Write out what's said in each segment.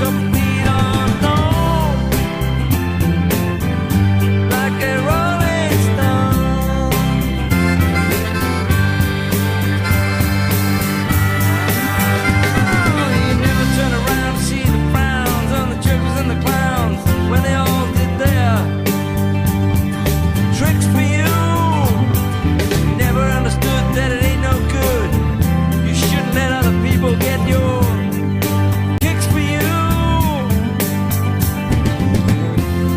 complete unknown, like a rolling stone. Oh, you never turn around to see the frowns on the jokers and the clowns when they all did their tricks for you. You never understood that it ain't no good. You shouldn't let other people get your kicks for you.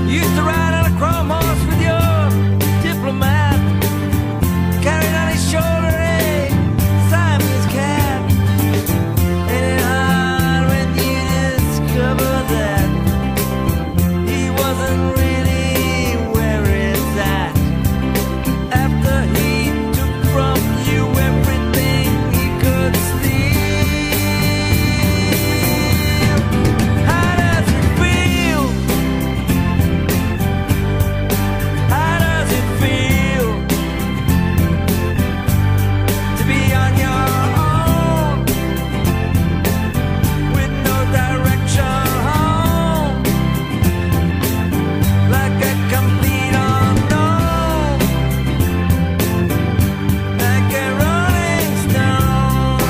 You used to ride on a chrome horse with your diplomat, carried on his shoulder a Siamese cat. Ain't it hard when you discover that he wasn't really where it's at? After he took from you everything he could steal. How does it feel? How does it feel to be on your own with no direction home, like a complete unknown, like a rolling stone?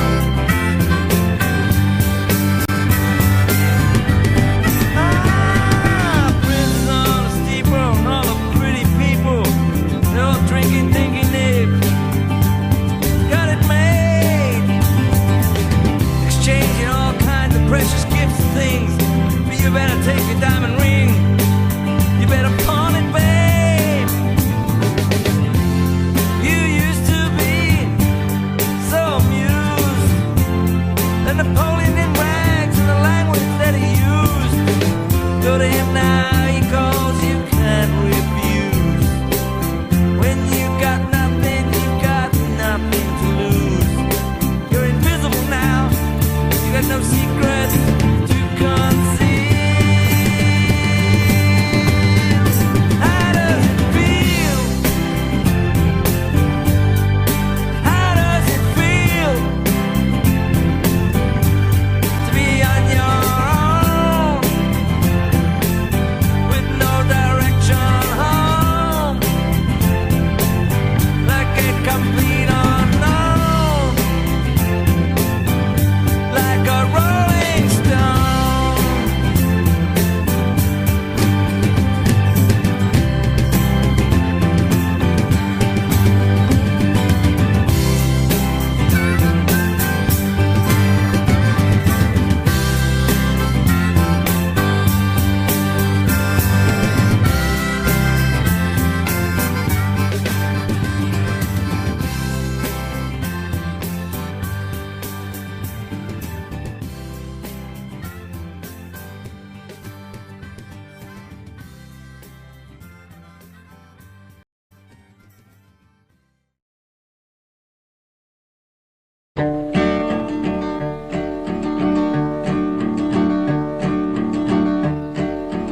Princes on a steeple, all the pretty people, they're all drinking, thinking they've got it made, exchanging all kinds of precious gifts and things. But you better take your diamond ring, you better pawn it, babe. You used to be so amused that Napoleon in rags and the language that he used. Go to him now, he calls you can't refuse. When you got nothing to lose. You're invisible now, you got no secrets to conceal. How does it feel? How does it feel to be on your own with no direction home, like a complete unknown, like a rolling stone?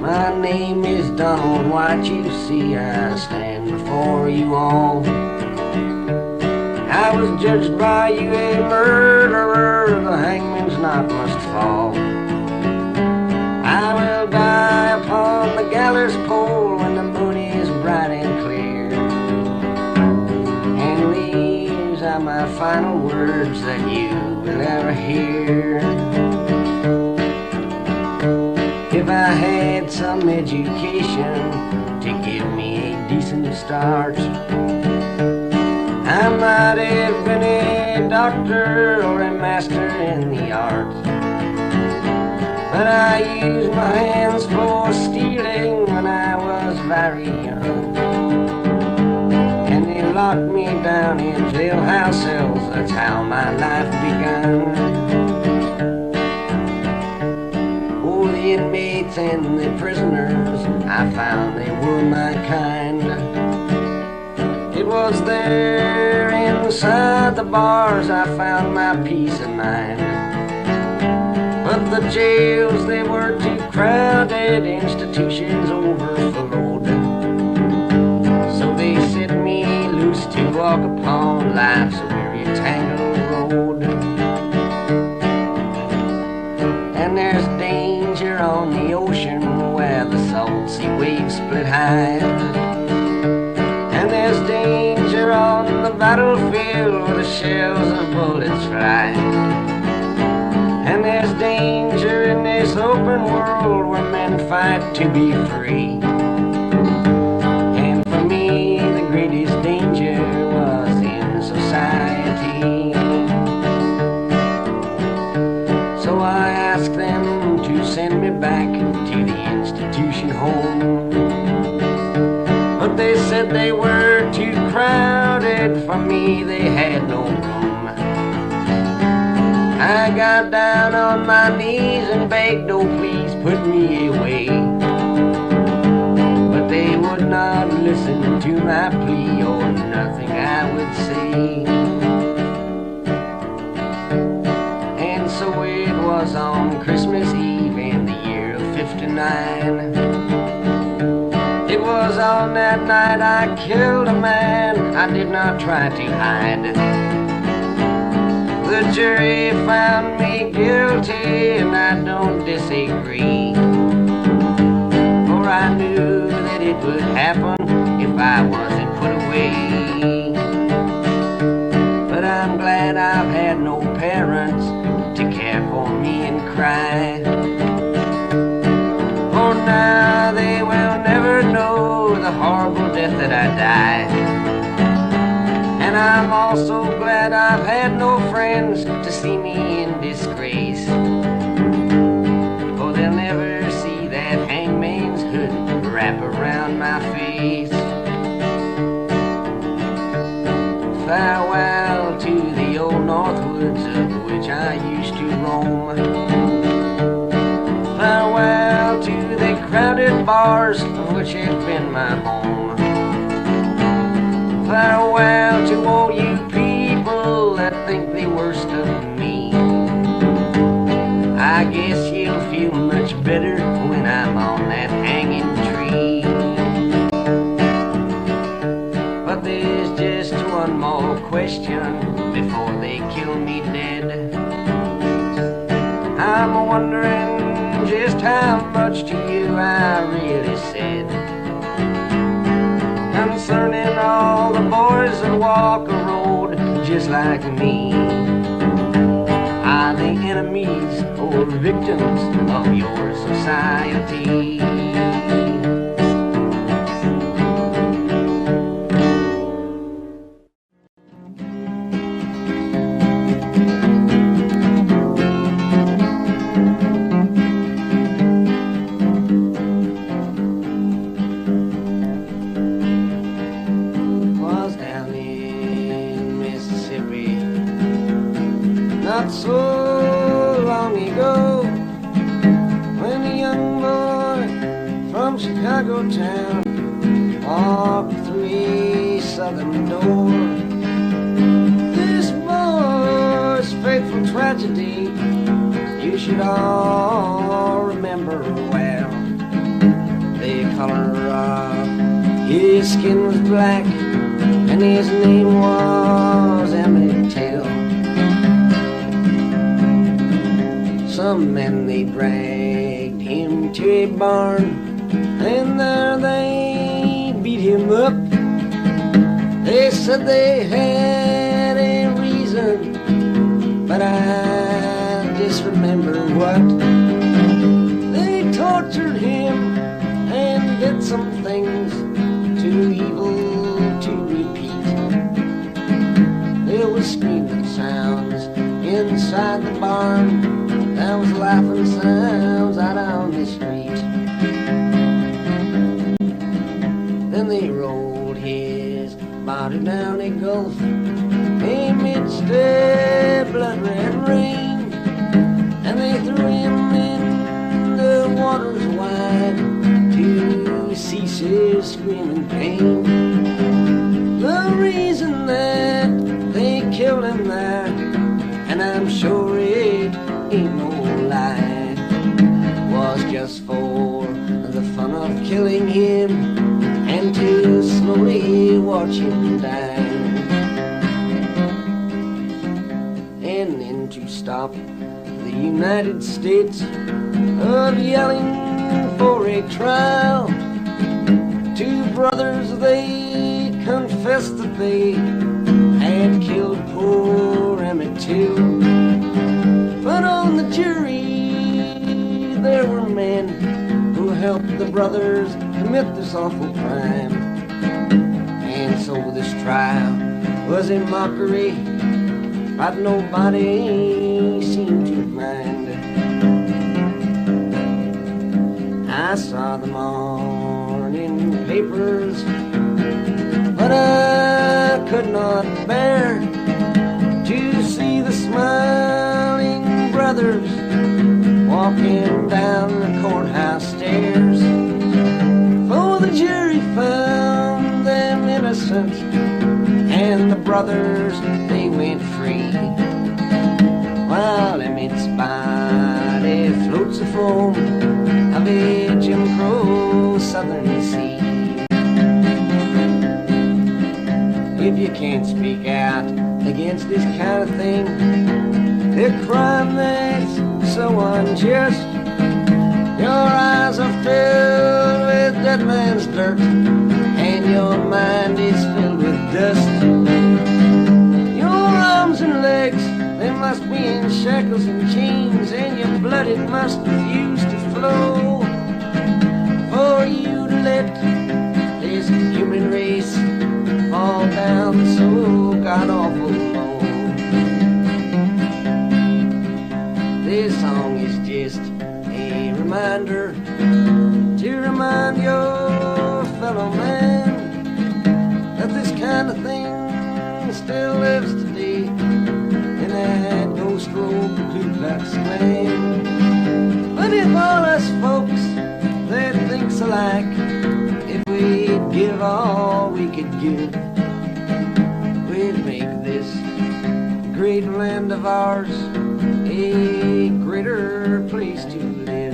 My name is Donald, what you see, I stand before you all. I was judged by you a murderer, the hangman's knot must fall. I will die upon the gallows pole when the moon is bright and clear. And these are my final words that you will ever hear. If I had some education to give me a decent start, I might have been a doctor or a master in the arts. But I used my hands for stealing when I was very young, and they locked me down in jailhouse cells, that's how my life begun. Oh, the inmates and the prisoners, I found they were my kind. It was there inside the bars I found my peace of mind. But the jails, they were too crowded, institutions overflowed. So they set me loose to walk upon life's weary tangled road. And there's danger on the ocean where the salt sea waves split high. And there's danger on the battlefield where the shells and bullets fly. And there's danger in this open world where men fight to be free. And for me, the greatest danger was in society. So I asked them to send me back to the institution home. But they said they were too crowded for me, they had no room. I got down on my knees and begged, oh please put me away. But they would not listen to my plea, or nothing I would say. And so it was on Christmas Eve in the year of '59. It was on that night I killed a man, I did not try to hide. The jury found me guilty and I don't disagree. For I knew that it would happen if I wasn't put away. But I'm glad I've had no parents to care for me and cry. For now they will never know the horrible death that I died. And I'm also glad I've had no friends to see me in disgrace. For they'll never see that hangman's hood wrap around my face. Farewell to the old north woods of which I used to roam. Farewell to the crowded bars of which have been my home. Farewell to all you people that think the worst of me. I guess you'll feel much better when I'm on that hanging tree. But there's just one more question before they kill me dead. I'm wondering just how much to you I really said concerning all the boys that walk a road just like me. Are they enemies or victims of your society? Not so long ago, when a young boy from Chicago town walked through a southern door. This boy's fateful tragedy you should all remember well. The color of his skin was black and his name was Emmett Till. Some men, they dragged him to a barn, and there they beat him up. They said they had a reason, but I just remember what. They tortured him and did some things too evil to repeat. There was screaming sounds inside the barn. There was laughing sounds out on the street. Then they rolled his body down a gulf amidst a blood-red rain, and they threw him in the waters wide to cease his screaming pain. The reason that they killed him there, and I'm sure it ain't no lie, was just for the fun of killing him and to slowly watch him die. And then to stop the United States of yelling for a trial. Two brothers, they confessed that they had killed poor Emmett Till. But on the jury there were men who helped the brothers commit this awful crime. And so this trial was a mockery, but nobody seemed to mind. I saw the morning papers, but I could not bear to see the smiling brothers walking down the courthouse stairs. For the jury found them innocent, and the brothers, they went free, while Emmett's body floats the foam of a Jim Crow southern sea. If you can't speak out against this kind of thing, a crime that's so unjust, your eyes are filled with dead man's dirt, and your mind is filled with dust. Your arms and legs, they must be in shackles and chains, and your blood, it must refuse to flow, for you to let this human race fall down so god-awful low. This song is just a reminder to remind your fellow man that this kind of thing still lives today in that ghost road Ku Klux Klan. But if all us folks that thinks alike, if we'd give all we could give, we'd make this great land of ours a greater place to live.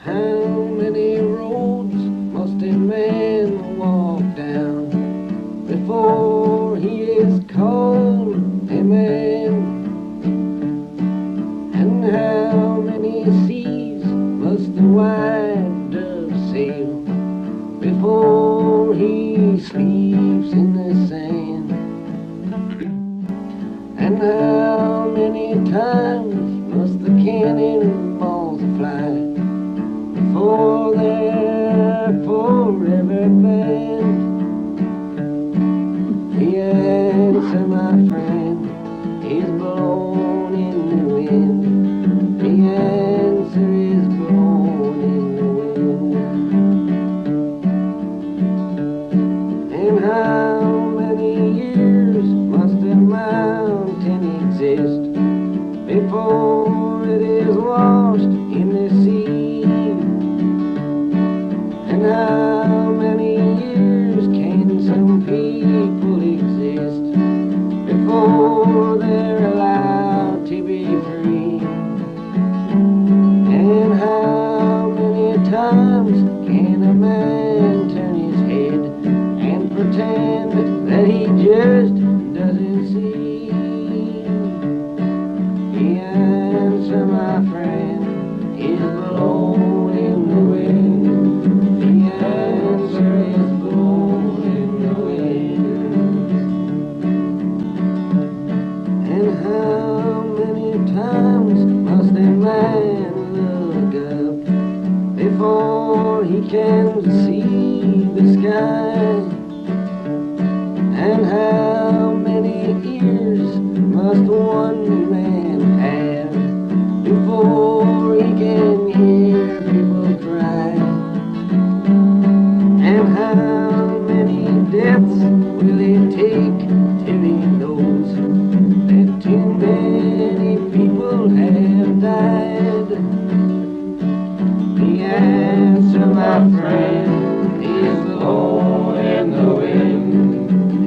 How many roads must a man walk down before he is called a man? And how many seas must the white dove sail before he sleeps in the sand? And how many times must the cannonballs fly before they're forever banned? The answer, my friend, is blown in the wind. The answer is blown in the wind. And how many years must a mountain exist before it is washed in the sea? And how many years can some people exist before they're allowed to be free? And how many times can a man turn his head and pretend that he just doesn't see? The answer, my friend, is blown in the wind. The answer is blown in the wind. And how many times must a man look up before he can see the sky? And how many ears must one man have before he can hear people cry? And how many deaths will it take till he knows that too many people have died? The answer, my friend, is blown in the wind.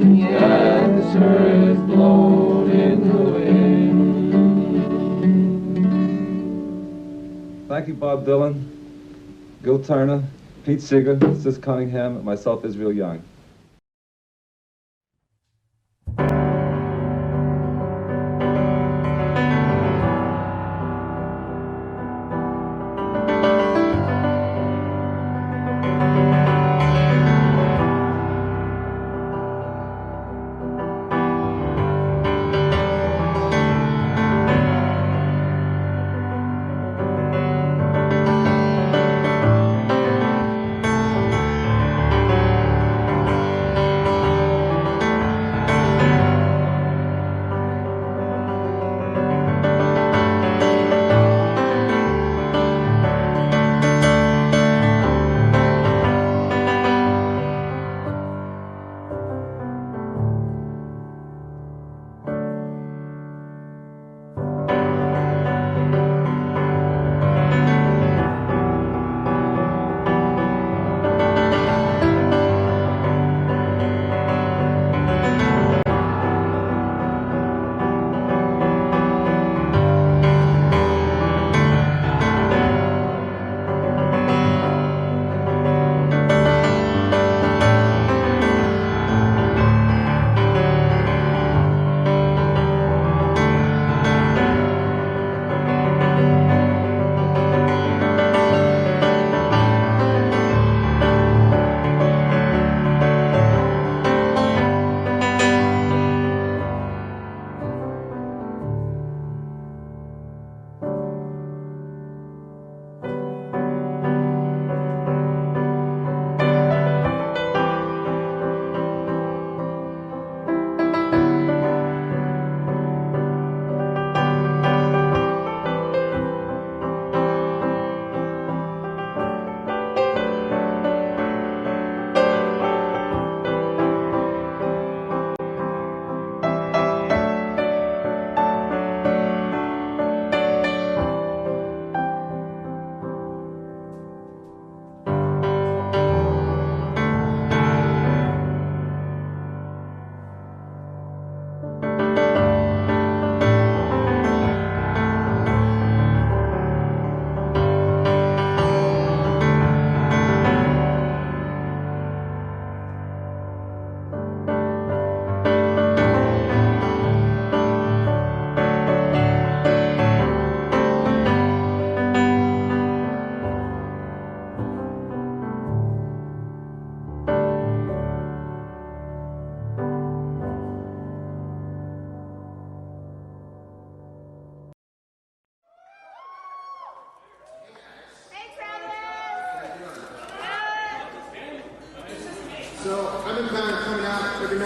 The answer is blown in the wind. Thank you, Bob Dylan, Gil Turner, Pete Seeger, Sis Cunningham, and myself, Israel Young.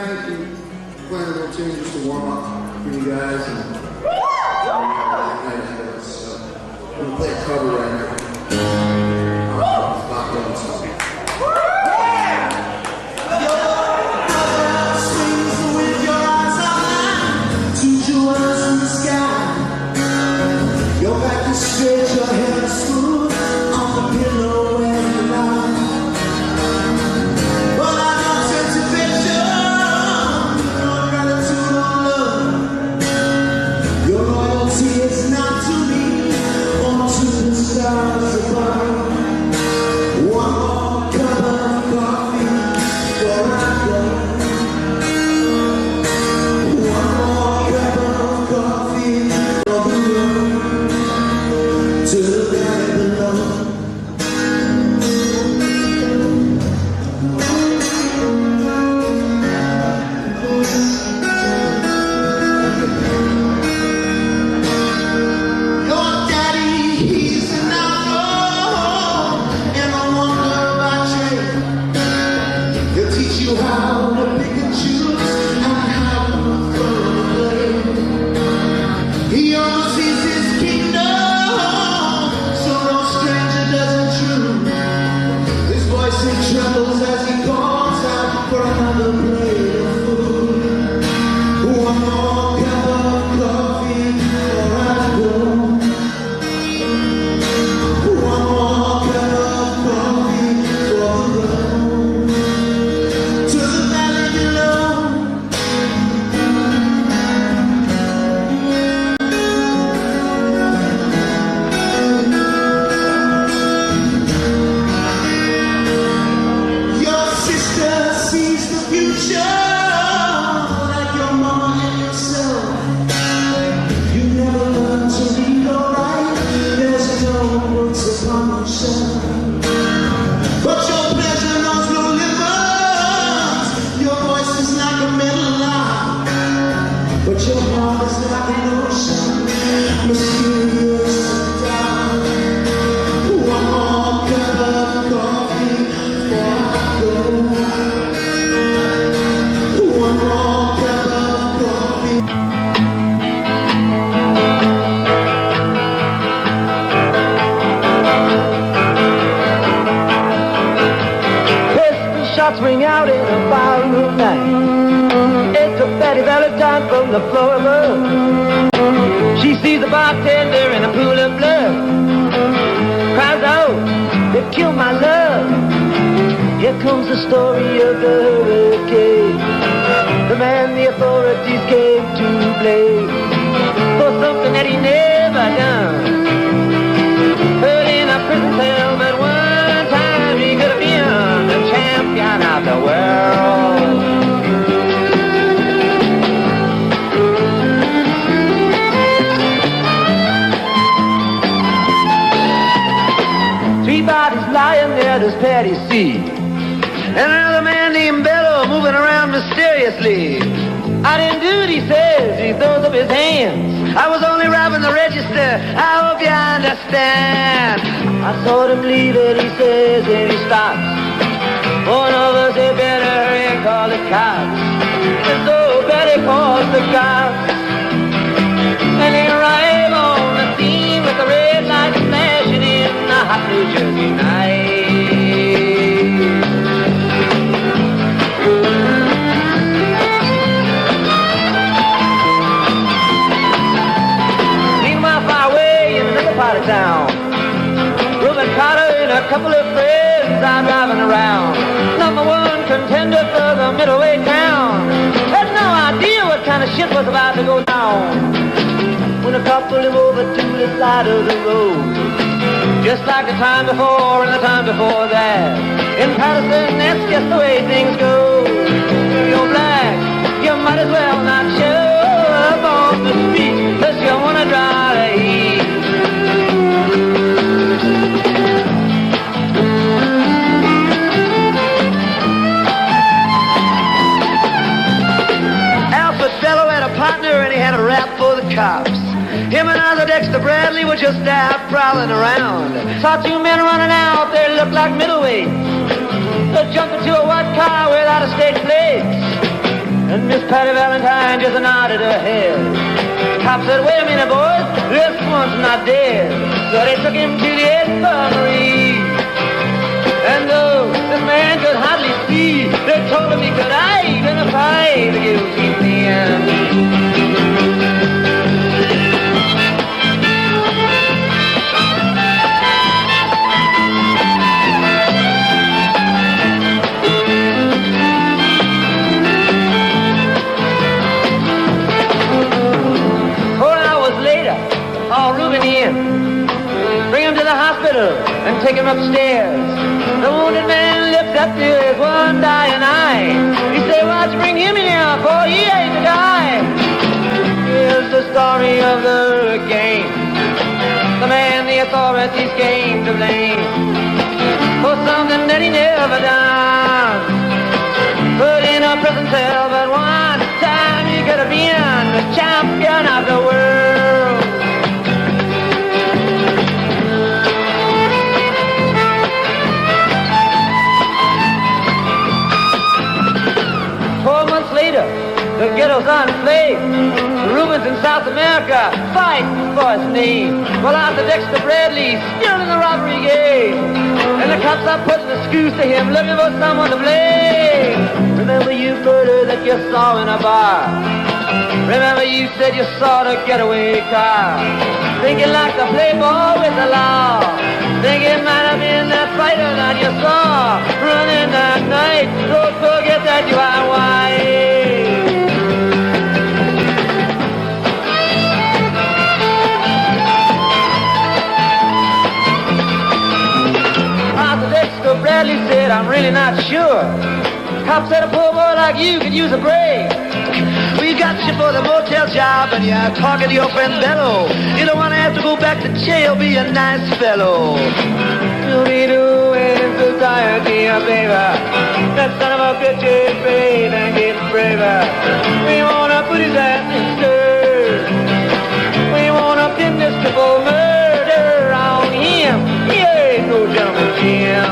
tonight and playing a little tune just to warm up for you guys. And we're gonna play a cover right now. It's Bob Dylan song. Your back is straight, your head is smooth on the pillow when you lie. But I don't anticipation, no gratitude or love. Your loyalty is not to me, or to the stars above. One more cup of coffee before I go. One more cup of coffee for the road. To the valley below. Your daddy, he's an outlaw and a wonder by trade. He'll teach you how to pick and choose and how to throw the blade. He oversees his kingdom. He trembles as he calls out for another plate of food. One more cup of coffee before I go. One more cup of coffee for the road to the valley below. Sees the future like your mama and yourself. You never learn to read or write. There's no books upon your shelf. But your pleasure knows no limits. Your voice is like a metal line, but your heart is like an ocean, mysterious and dark. One more cup of coffee before I go. One more cup of coffee. Pistol shots ring out in a ballroom night. It's a Betty Valentine from the floor above. She sees the bartender in a pool of blood. Cries out, "They've killed my love." Here comes the story of the hurricane. The man the authorities came to blame for something that he never done. Put in a prison cell, but one time he could have been the champion of the world. Three bodies lying there, does Patty see? And another man named Bello moving around mysteriously. "I didn't do it," he says, he throws up his hands. "I was only robbing the register, I hope you understand." I saw him leave it, he says, and he stops. One of us had better hurry and call the cops. And so Betty calls the cops. And they arrive on the scene with the red lights flashing in the hot New Jersey night. Part of town, Reuben Carter and a couple of friends are driving around. Number one contender for the middleweight crown. Had no idea what kind of shit was about to go down. When a cop pulled him over to the side of the road, just like the time before and the time before that. In Patterson, that's just the way things go. You're black, you might as well not show up on the street unless you want to dry the heat. Bello had a partner and he had a rap for the cops. Him and other Dexter Bradley were just out prowling around. Saw two men running out, they looked like middleweights. They jumped into a white car without a state plates. Miss Patty Valentine just nodded her head. The cop said, wait a minute, boys, this one's not dead. So they took him to the infirmary. And though the man could hardly see, they told him he could identify the guilty man. Haul Reuben in, bring him to the hospital and take him upstairs. The wounded man lifted up to his one dying eye. He said, why'd you bring him in here, boy? He ain't to die. Here's the story of the game. The man the authorities came to blame for something that he never done. Put in a prison cell, but one time he could have been the champion of the world. 12 months later, the ghetto's on flame. The Rubens in South America fight for his name. Well, Arthur Dexter Bradley's still in the robbery game. And the cops are putting the screws to him, looking for someone to blame. Remember you murder that you saw in a bar. Remember you said you saw the getaway car. Thinking like the playboy with the law. Think it might have been that fighter that you saw running that night. Don't forget that you are white. Arthur Dexter Bradley said, I'm really not sure. Cop said a poor boy like you could use a break. We got you for the motel job and you're talking to your friend Bello. You don't want to have to go back to jail, be a nice fellow. You'll be doing in society, baby. That son of a bitch is brave and getting braver. We want to put his ass in stir. We want to pin this triple murder on him. He ain't no gentleman, Jim.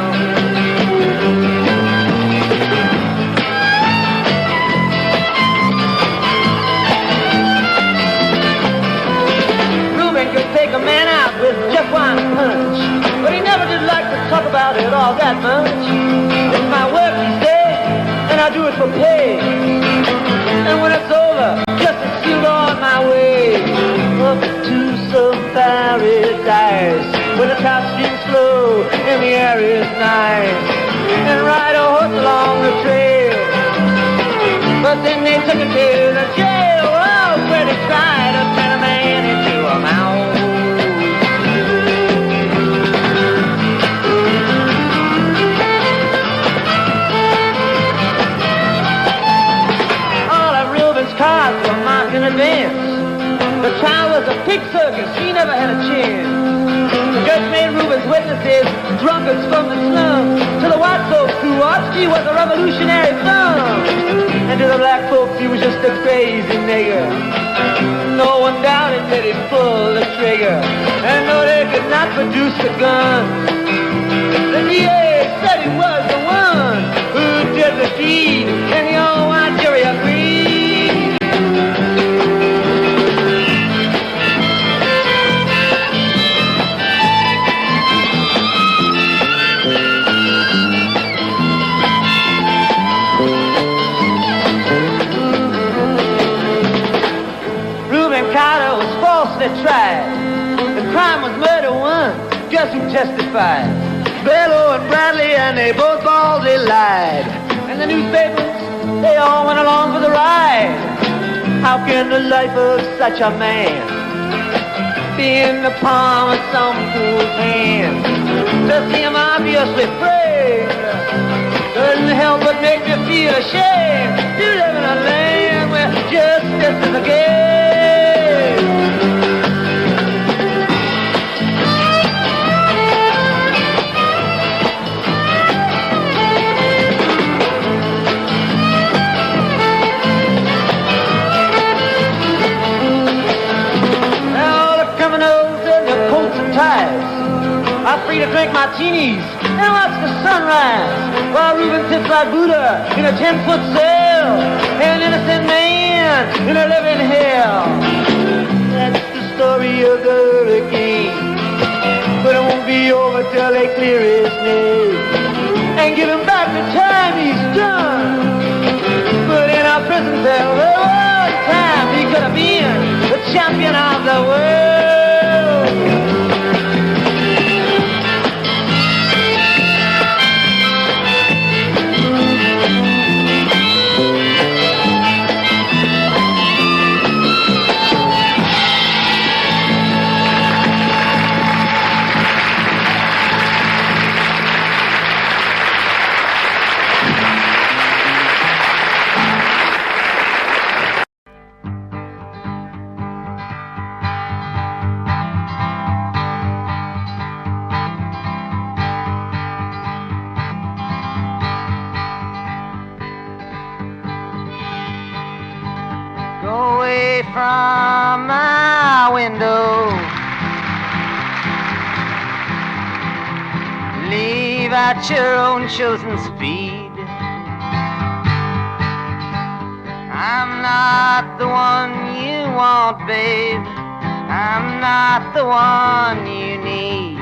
Take a man out with just one punch, but he never did like to talk about it all that much. It's my work, he said, and I do it for pay. And when it's over, just to shoot on my way up to some paradise where the top streams slow and the air is nice, and ride a horse along the trail. But then they took it to the jail, oh, where they tried to turn a man into a mouse. Cars were marked in advance. The trial was a pig circus, he never had a chance. The judge made Rubens witnesses, drunkards from the slums. To the white folks who watched, he was a revolutionary thumb. And to the black folks, he was just a crazy nigger. No one doubted that he'd pull the trigger. And though they could not produce the gun, the DA said he was the one who did the deed. And the old white jury agreed. Tried. The crime was murder one. Guess who testified? Bello and Bradley, and they both baldly lied. And the newspapers, they all went along for the ride. How can the life of such a man be in the palm of some fool's hand? To see him obviously framed couldn't help but make me feel ashamed to live in a land where justice is a game. I'm free to drink martinis and watch the sunrise while Reuben sits like Buddha in a 10-foot cell. An innocent man snake and give him back the time he's done. But in a prison cell, the one time he could have been the champion of the world. Away from my window, leave at your own chosen speed. I'm not the one you want, babe. I'm not the one you need.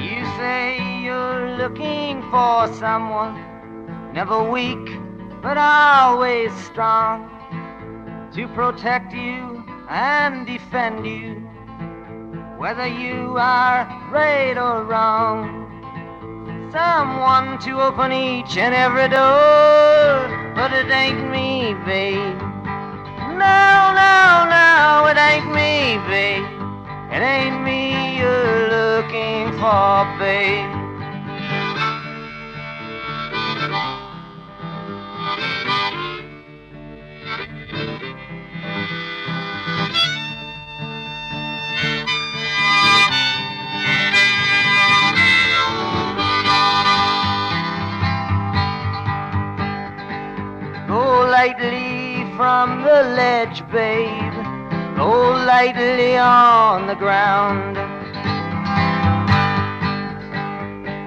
You say you're looking for someone, never weak but always strong, to protect you and defend you, whether you are right or wrong. Someone to open each and every door, but it ain't me, babe. No, no, no, it ain't me, babe. It ain't me you're looking for, babe. Lightly from the ledge, babe. Go lightly on the ground.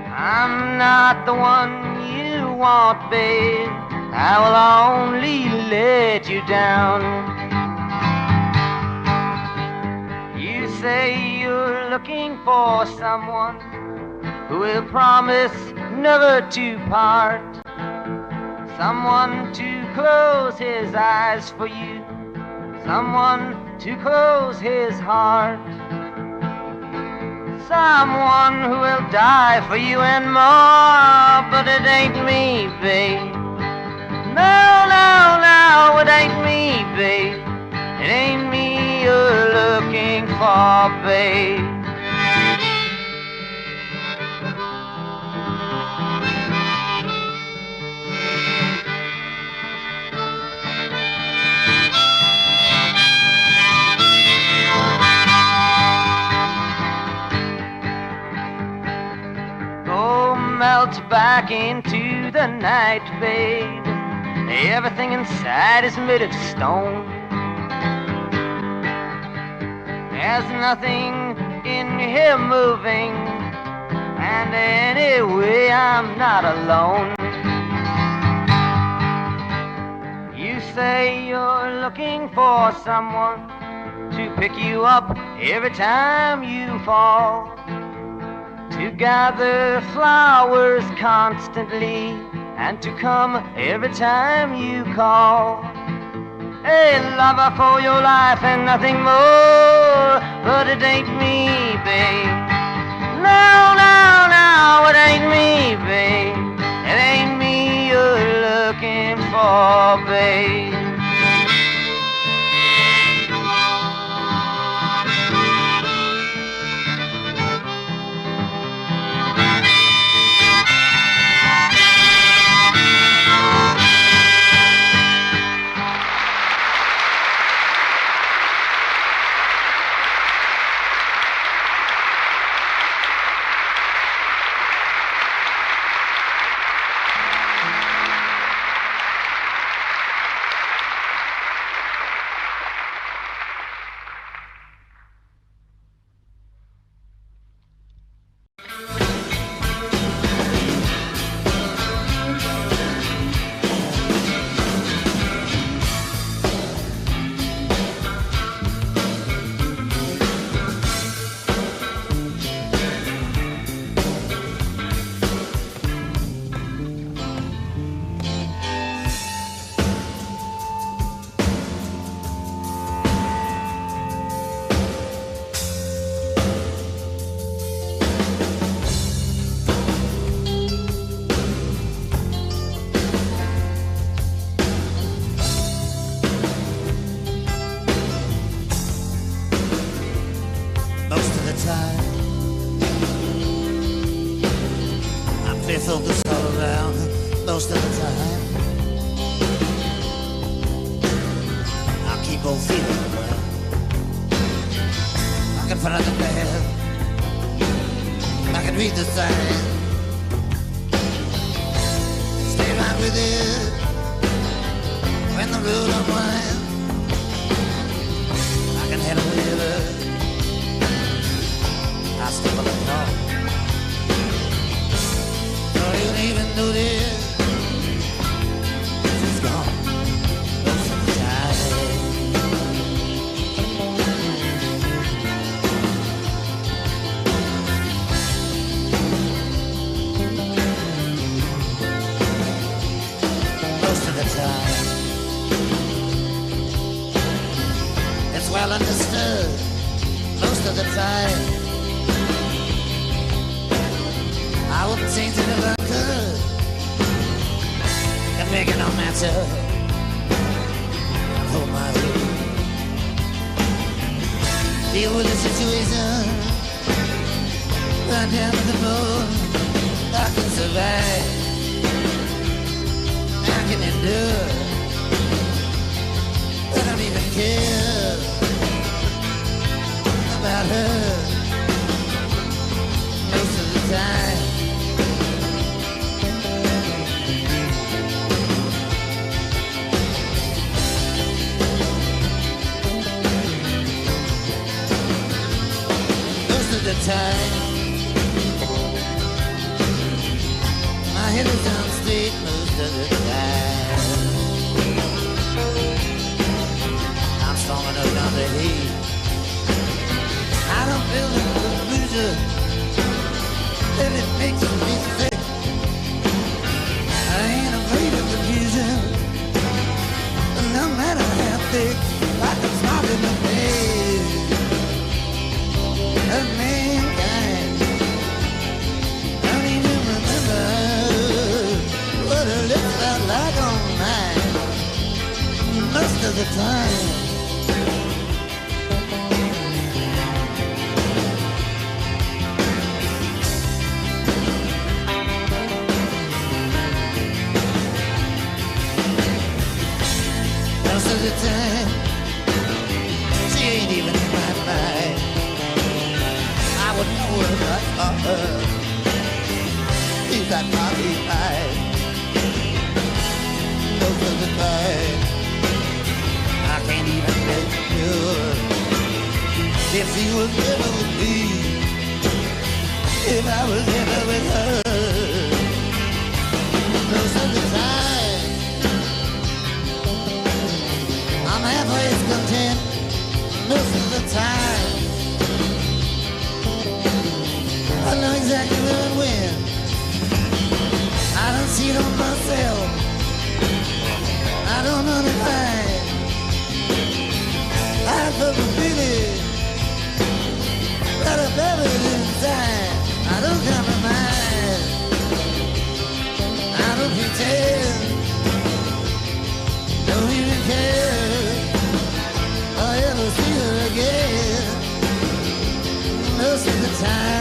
I'm not the one you want, babe. I will only let you down. You say you're looking for someone who will promise never to part, someone to close his eyes for you, someone to close his heart, someone who will die for you and more. But it ain't me, babe. No, no, no, it ain't me, babe. It ain't me you're looking for, babe. Melt back into the night, babe. Everything inside is made of stone. There's nothing in here moving, and anyway I'm not alone. You say you're looking for someone to pick you up every time you fall, to gather flowers constantly, and to come every time you call. A lover for your life and nothing more. But it ain't me, babe. No, no, no, it ain't me, babe. It ain't me you're looking for, babe. behind. I'll keep on feeling well. I can find the bed. I can read the sign. Stay right with it when the road unwinds. I can head a river. I stumble along. Don't you even notice she's gone most of the time. Most of the time. It's well understood most of the time. I wouldn't change it if I could. And make it no matter. Hold my head. Deal with the situation. Run down to the road. I can survive. I can endure. I don't even care about her most of the time. Most of the time, my head is on straight most of the time. I'm strong enough not to hate. I don't feel the confusion, and it makes me sick. I ain't afraid of confusion, no matter how thick. I can smile in the face of mankind. Don't even remember what her lips felt like on mine. Most of the time. Most of the time, she ain't even in my mind. I would know her if I saw her. She's got coffee pie. Most of the time, I can't even get sure if she was ever with me, if I was ever with her. Most of the time, I'm halfway content most of the time. I know exactly where and when. I don't see it on myself. I don't know the mind. I feel the feeling that I buried inside. I don't compromise. I don't pretend. Don't even care. I'll ever see her again. Most of the time.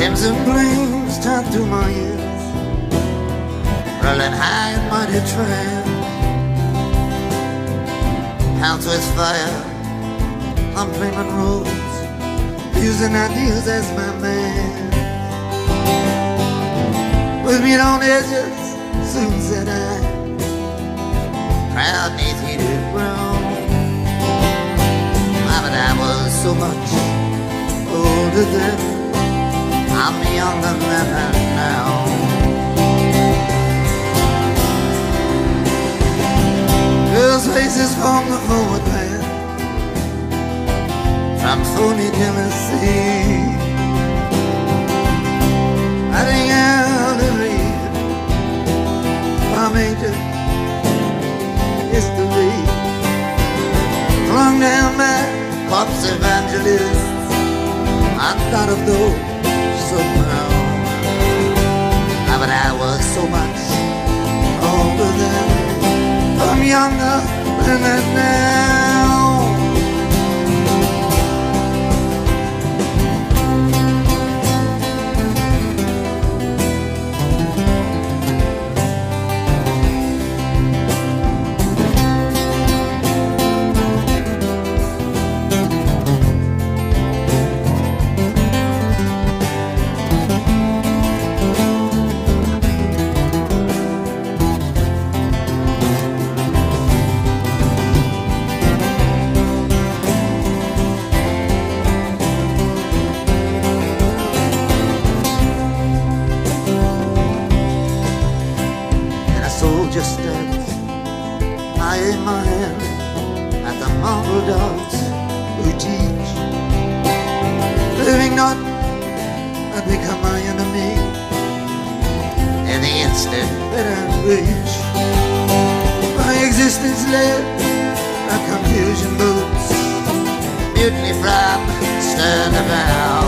Crimson flames turn through my ears, rolling high in mighty tram. Hounds with fire on flaming roads, using ideas as my man. With meat on edges, soon said I, proud neath heated ground. But I was so much older then, I'm younger than her now. Girls' faces from the forward path, from phony Tennessee, I think I'll read from ancient history, flung down by corpse evangelists. I thought of those somehow, but I was so much older then, I'm younger than that now. Just as I aim my hand at the mongrel dogs who teach, living not and become my enemy in the instant that I reach. My existence led a confusion boots, mutiny from stern to bow.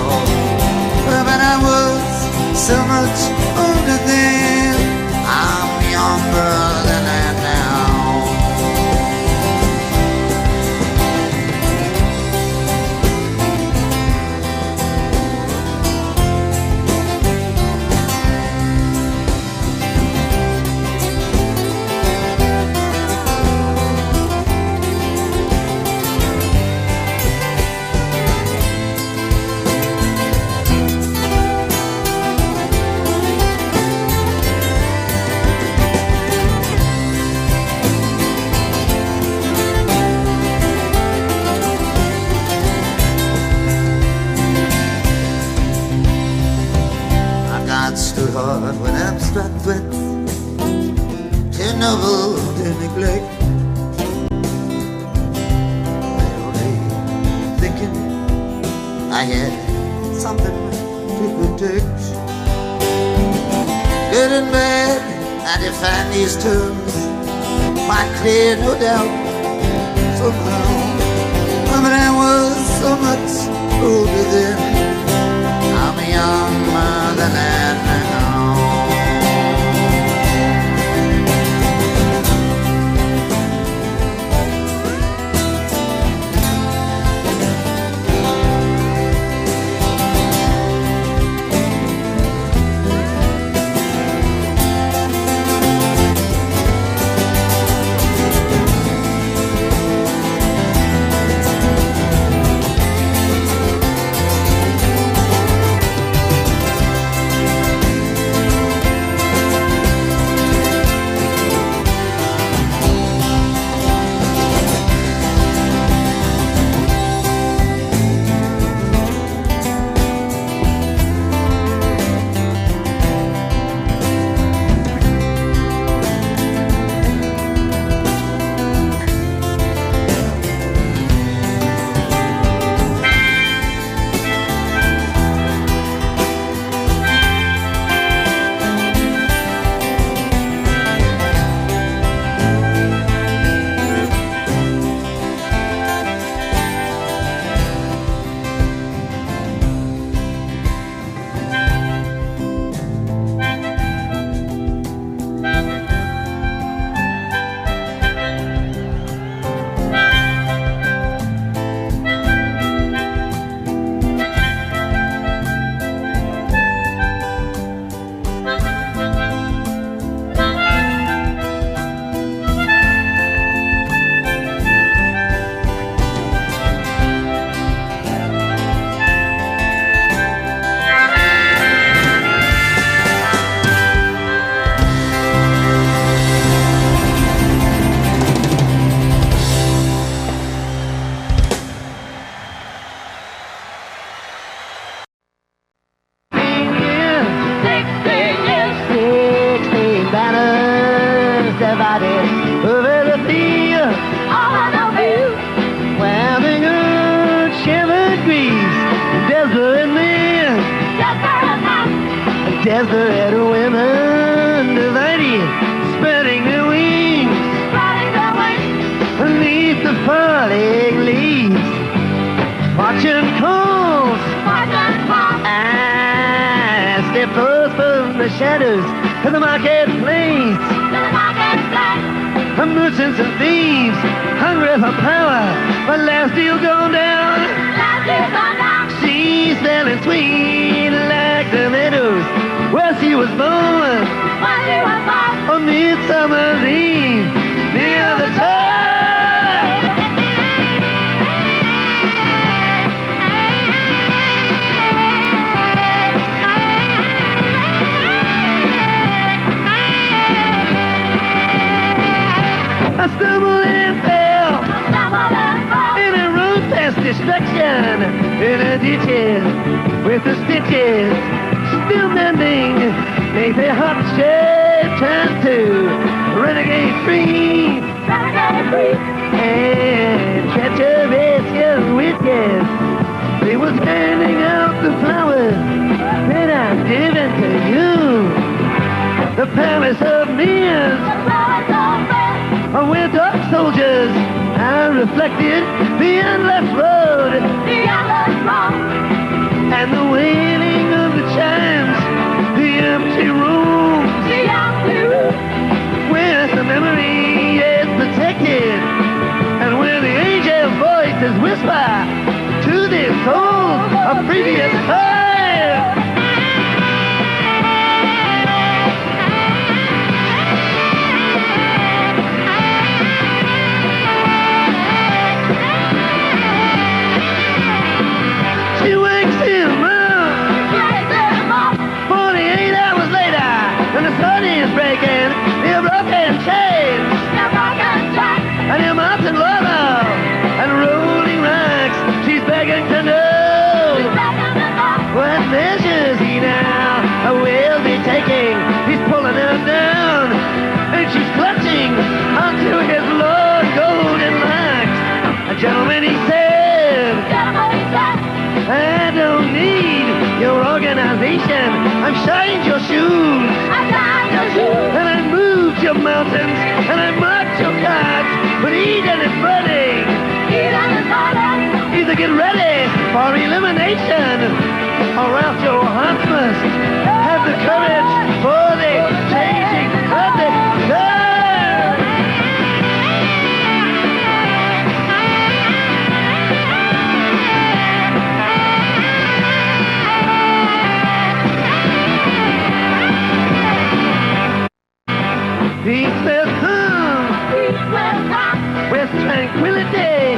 But I was so much older then, I'm younger than that now. Too hard with abstract threats, too noble to neglect. Only thinking I had something to protect. Good and bad, I define these terms quite clear, no doubt, somehow. But I was so much older then, I'm younger than that now. as the red women divided, spreading their wings, beneath the falling leaves. Fortune calls, I step forth from the shadows to the marketplace. Merchants and thieves, hungry for power, but last deal gone down. She's smelling sweet like the meadows where she was born. On Midsummer's Eve, near the tide. I stumbled and fell in a road past destruction, in a ditches with the stitches still mending. Make their hot shape turn to renegade free. And treacherous young witches, they was handing out the flowers that I've given to you. The palace of mirrors, where dark soldiers I reflected the endless road, and the wailing of the chimes, the empty rooms, where the memory is protected, and where the angel voices whisper to the souls of previous time. Breaking the broken chains, and your mountain lava and rolling rocks. She's begging to know what measures he now will be taking. He's pulling her down, and she's clutching onto his long golden locks. A gentleman, he said, I don't need your organization. I've shined your shoes, and I moved your mountains, and I marked your cards. But Eden is burning. Either get ready for elimination, or else your heart must have the courage for the changing of the curve. Peace will come with tranquility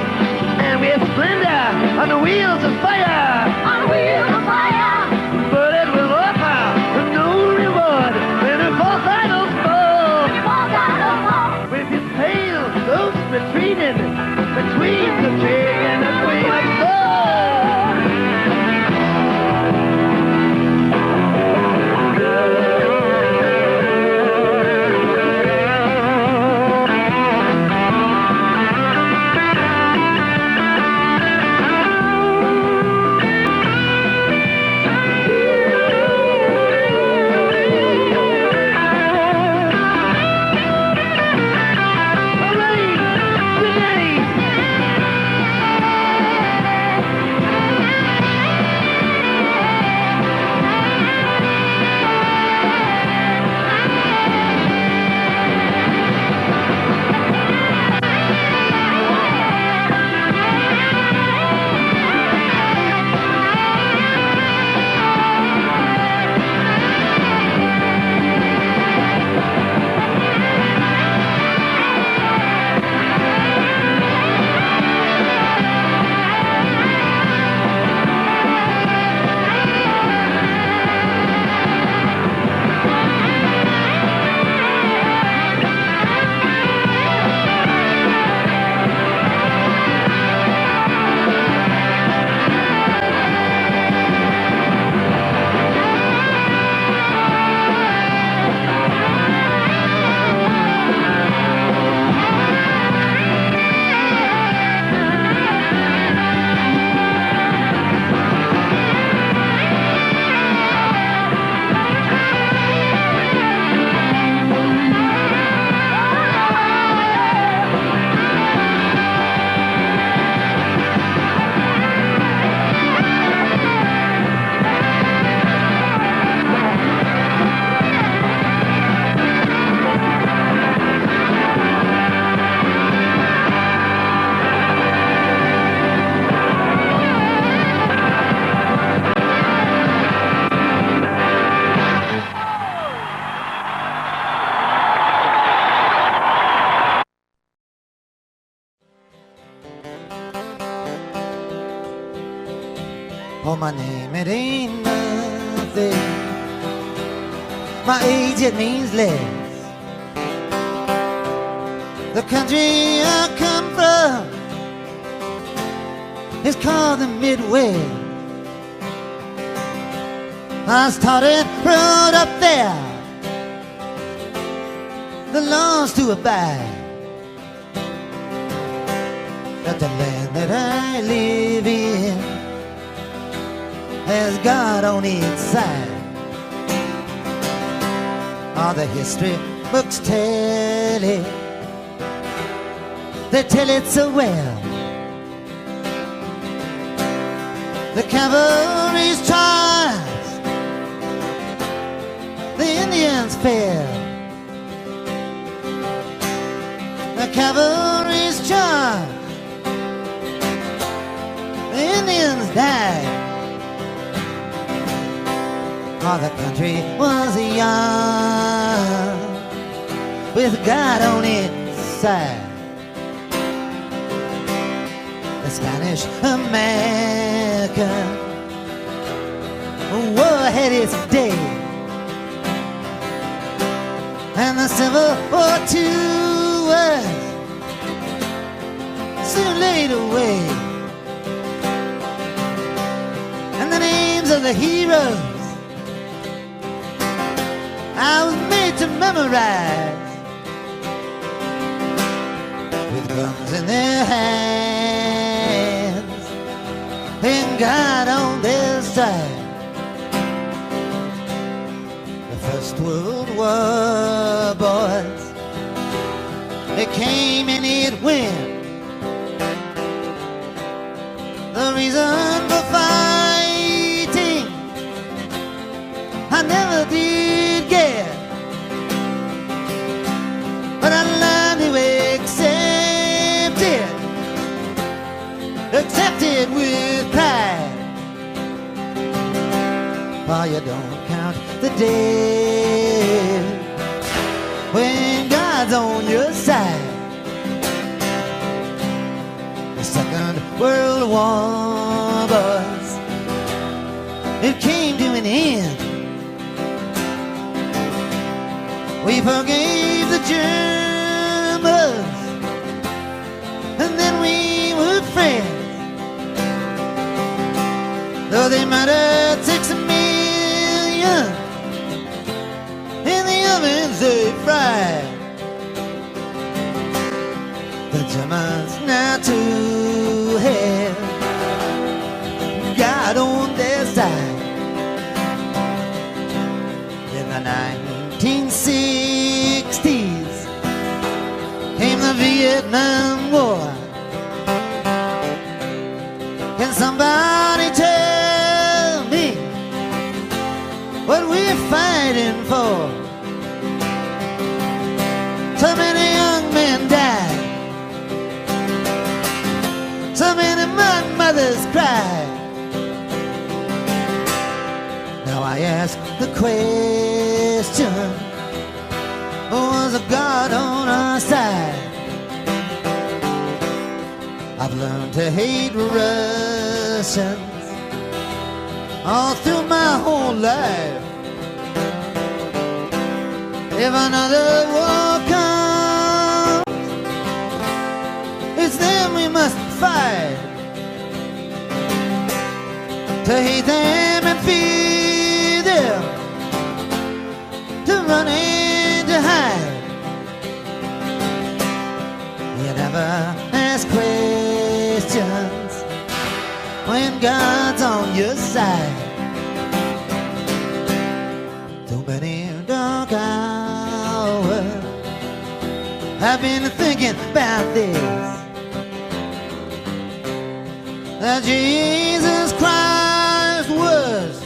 and with splendor on the wheels of fire. But it will offer no my name, it ain't nothing. My age, it means less. The country I come from is called the Midwest. I started right up there, the laws to abide. But the land that I live in has God on its side. All the history books tell it, they tell it so well. The cavalry's charged, the Indians fell. The cavalry's charged, the Indians died. Oh, the country was young, with God on its side. The Spanish American war had its day, and the Civil War too was soon laid away. And the names of the heroes I was made to memorize, with guns in their hands and God on their side. The First World War, boys, it came and it went. The reason for fighting I never did get, but I learned to accept it with pride. For you don't count the days when God's on your side. The Second World War, boys, it came to an end. We forgave the Germans, and then we were friends. Though they murdered 6 million in the ovens they fried. The Germans now too have God on their side. In the 1960s came the Vietnam War. Can somebody tell me what we're fighting for? So many young men died, so many mothers cried. Now I ask the question, was God on our side? I've learned to hate Russians all through my whole life. If another war comes, it's them we must fight. To hate them and fear them, to run and to hide. You never ask questions when God's on your side. Too many dark hours I've been thinking about this, that Jesus Christ was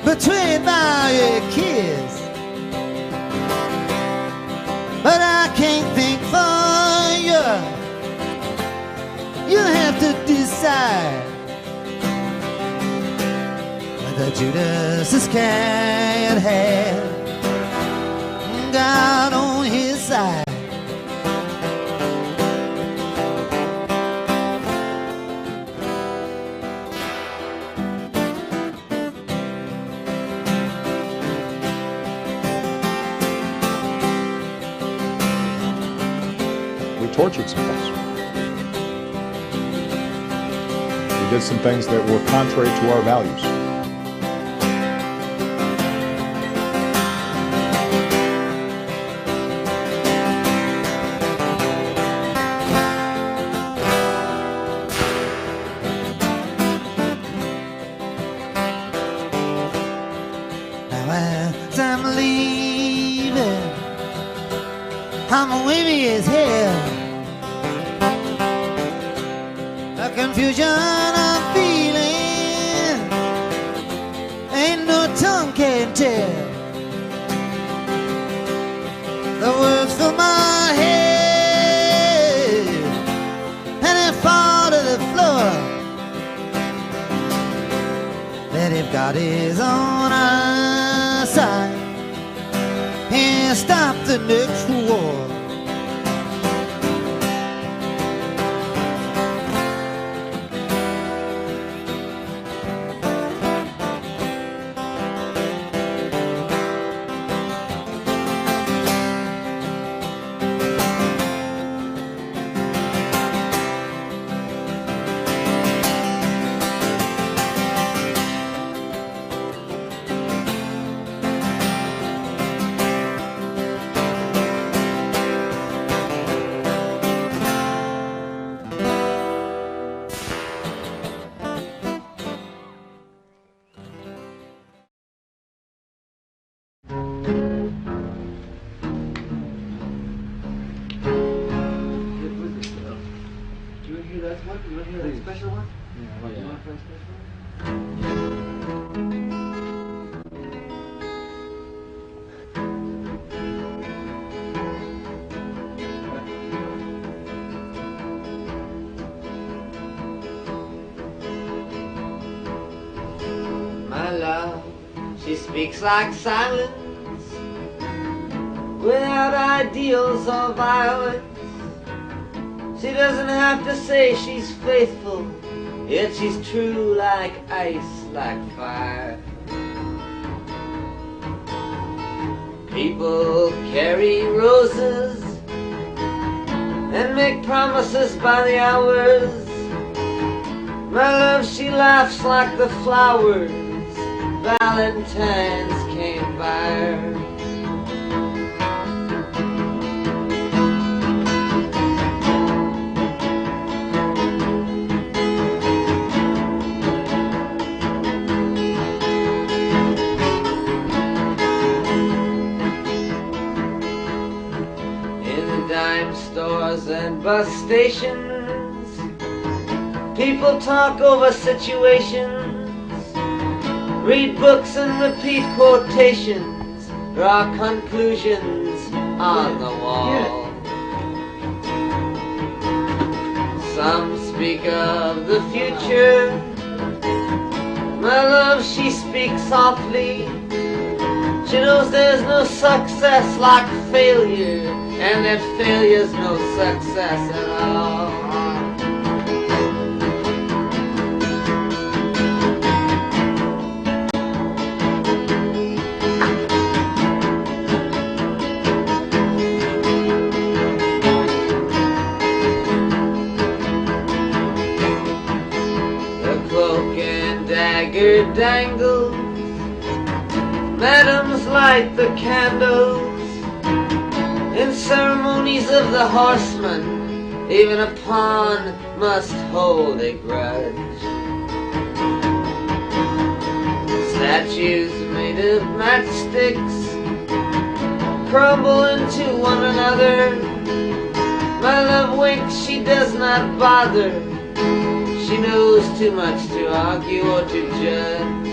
betrayed by a kiss. But I can't think for you. You have to decide whether Judas Iscariot had God on his side. tortured some folks. We did some things that were contrary to our values. As I'm leaving, I'm wavy as hell. A confusion I'm feeling, ain't no tongue can tell. The words fill my head and they fall to the floor. That if God is on our side, he'll stop the next war. My love, she speaks like silence, without ideals or violence. She doesn't have to say she's faithful, yet she's true like ice, like fire. People carry roses and make promises by the hours. My love, she laughs like the flowers Valentine's came by her. Stores and bus stations, people talk over situations, read books and repeat quotations, draw conclusions on the wall. Some speak of the future. My love, she speaks softly. She knows there's no success like failure, and that failure's no success at all. The cloak and dagger dangles, madams light the candles. In ceremonies of the horseman, even a pawn must hold a grudge. Statues made of matchsticks crumble into one another. My love winks, she does not bother. She knows too much to argue or to judge.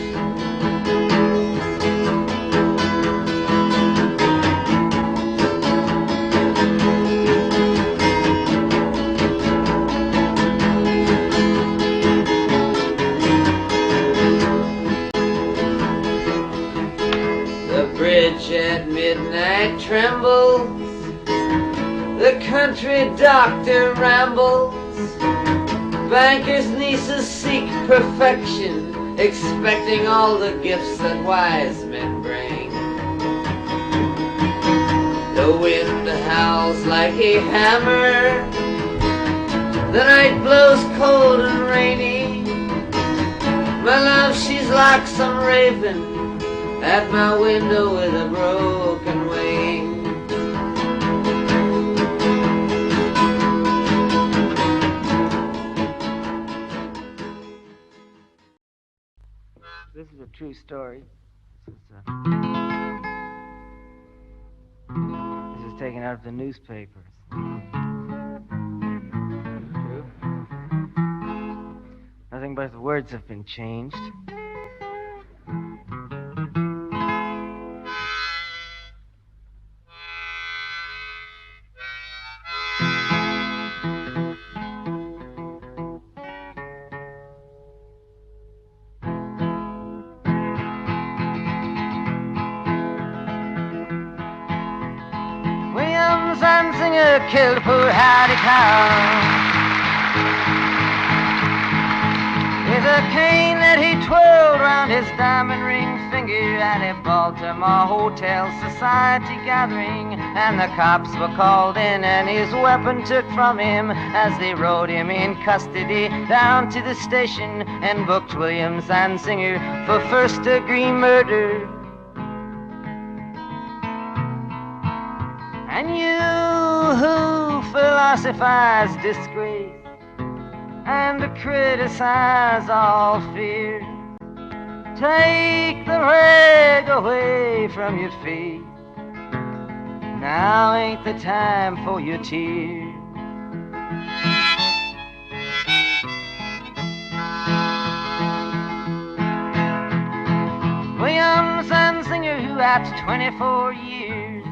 At midnight trembles, the country doctor rambles, bankers' nieces seek perfection, expecting all the gifts that wise men bring. The wind howls like a hammer, the night blows cold and rainy. My love, she's like some raven at my window with a broken wing. This is a true story. This is taken out of the newspapers. True. Nothing but the words have been changed. Singer killed poor Hattie Cow with a cane that he twirled round his diamond ring finger at a Baltimore Hotel Society gathering. And the cops were called in and his weapon took from him as they rode him in custody down to the station and booked William Zanzinger for first-degree murder. And you who philosophize disgrace and criticize all fear, take the rag away from your face. Now ain't the time for your tears. William Zanzinger, who at 24 years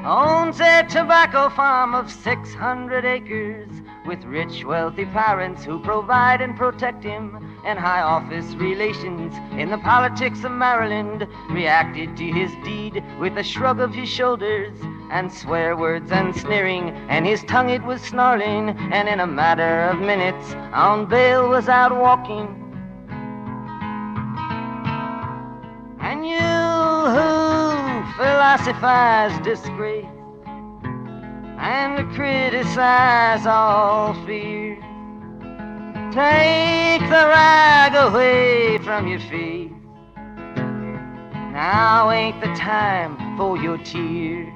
owns a tobacco farm of 600 acres with rich, wealthy parents who provide and protect him, and high office relations in the politics of Maryland, reacted to his deed with a shrug of his shoulders and swear words and sneering, and his tongue it was snarling, and in a matter of minutes on bail was out walking. And you who philosophize disgrace and criticize all fear, take the rag away from your face. Now ain't the time for your tears.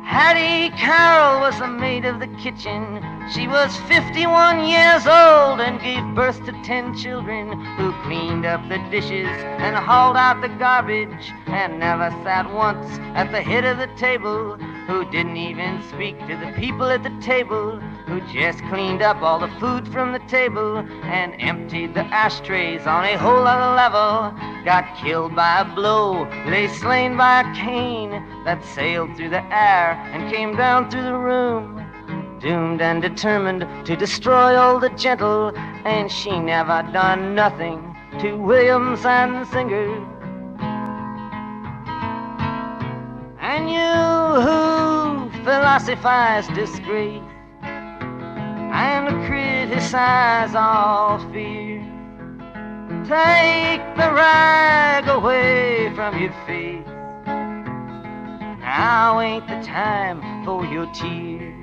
Hattie Carroll was the maid of the kitchen. She was 51 years old and gave birth to 10 children, who cleaned up the dishes and hauled out the garbage and never sat once at the head of the table, who didn't even speak to the people at the table, who just cleaned up all the food from the table and emptied the ashtrays on a whole other level, got killed by a blow, lay slain by a cane that sailed through the air and came down through the room, doomed and determined to destroy all the gentle, and she never done nothing to William Zanzinger. And you who philosophize disgrace and criticize all fear, take the rag away from your face. Now ain't the time for your tears.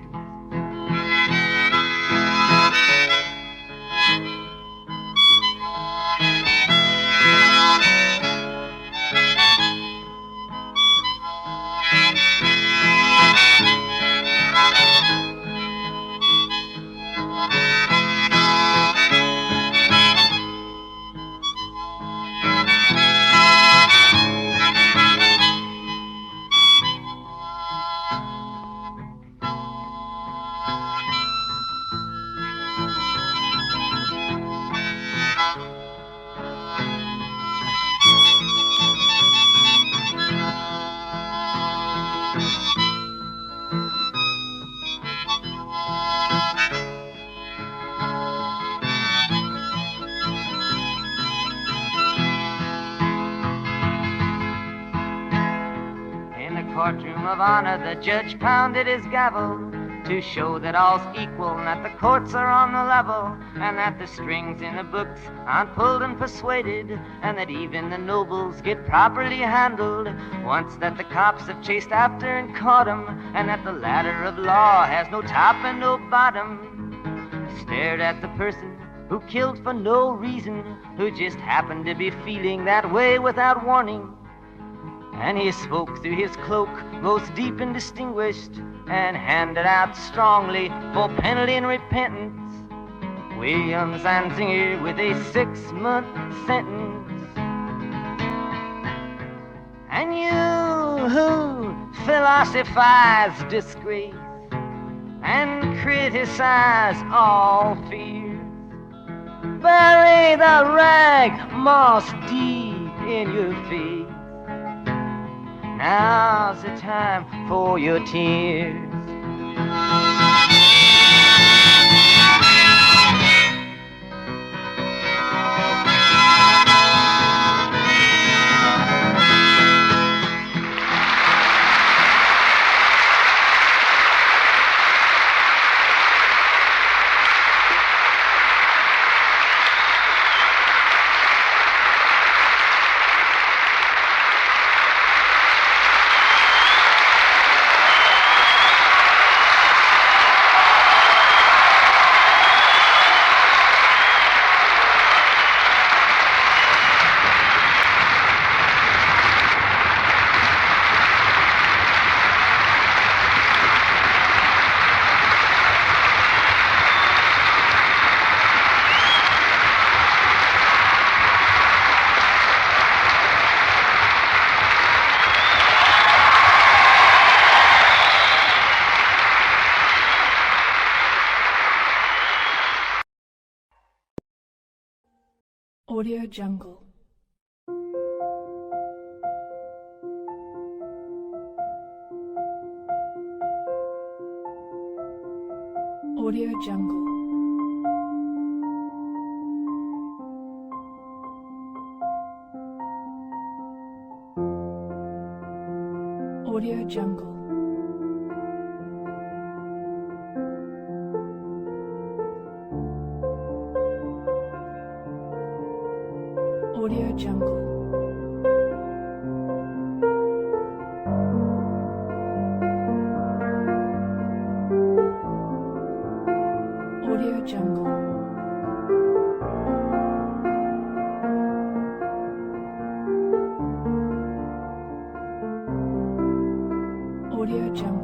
Courtroom of honor, the judge pounded his gavel to show that all's equal, and that the courts are on the level, and that the strings in the books aren't pulled and persuaded, and that even the nobles get properly handled once that the cops have chased after and caught 'em, and that the ladder of law has no top and no bottom. Stared at the person who killed for no reason, who just happened to be feeling that way without warning. And he spoke through his cloak, most deep and distinguished, and handed out strongly for penalty and repentance William Zanzinger with a 6-month sentence. And you who philosophize disgrace and criticize all fears, bury the rag moss deep in your face. Now's the time for your tears. Audio Jungle. Audio Jungle. Audio Jungle. Audio Jungle. Audio Jungle. Audio Jungle.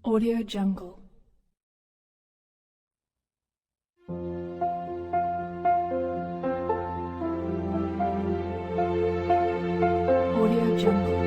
Audio Jungle. Audio Jungle.